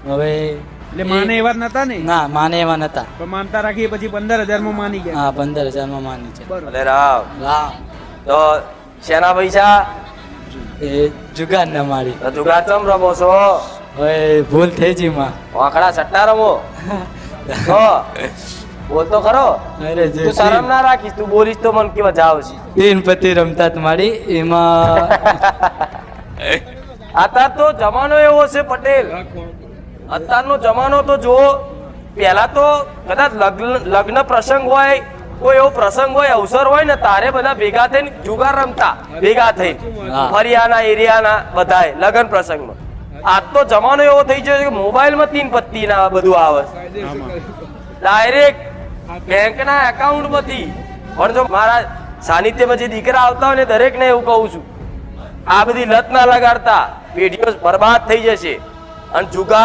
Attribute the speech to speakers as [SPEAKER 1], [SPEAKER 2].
[SPEAKER 1] હવે
[SPEAKER 2] એટલે માને એવા જ નતા ને?
[SPEAKER 1] ના, માને એવા નતા.
[SPEAKER 2] પણ માનતા રાખી પછી 15,000 માં માની ગયા.
[SPEAKER 1] હા, 15,000 માં માની છે.
[SPEAKER 2] બરોબર.
[SPEAKER 3] અરે રામ,
[SPEAKER 1] હા,
[SPEAKER 3] તો શેના પૈસા?
[SPEAKER 1] એ જુગાર ના મારી.
[SPEAKER 3] તો જુગાર ચમ રમો છો?
[SPEAKER 1] હવે ભૂલ થઈ જી માં.
[SPEAKER 3] વાંકડા સટ્ટા રમો? તો બોલ તો ખરો.
[SPEAKER 1] અરે
[SPEAKER 3] તું શરમ ના રાખીશ, તું બોલીશ તો મને કેવા જાવ છે.
[SPEAKER 1] તીન પતિ રમતા મારી એમાં
[SPEAKER 3] અત્યાર તો જમાનો એવો છે પટેલ, અત્યારનો જમાનો તો જો, પહેલા તો કદાચ લગ્ન પ્રસંગ હોય, કોઈ એવો પ્રસંગ હોય, અવસર હોય ને, તારે બધા ભેગા થઈને જુગાર રમતા, ભેગા થઈને
[SPEAKER 1] હા.
[SPEAKER 3] ફરિયાના એરિયાના બધાય લગ્ન પ્રસંગમાં. આજ તો જમાનો એવો થઈ ગયો છે કે મોબાઈલમાં તીન પત્તી ના બધું આવે, ડાયરેક્ટ બેંકના એકાઉન્ટ માંથી. પણ જો મારા સાનિધ્યમાં જે દીકરા આવતા હોય ને દરેકને એવું કહું છું, આ બધી લત ના લગાડતા, પેઢીઓ બરબાદ થઈ જશે. અને જુગાર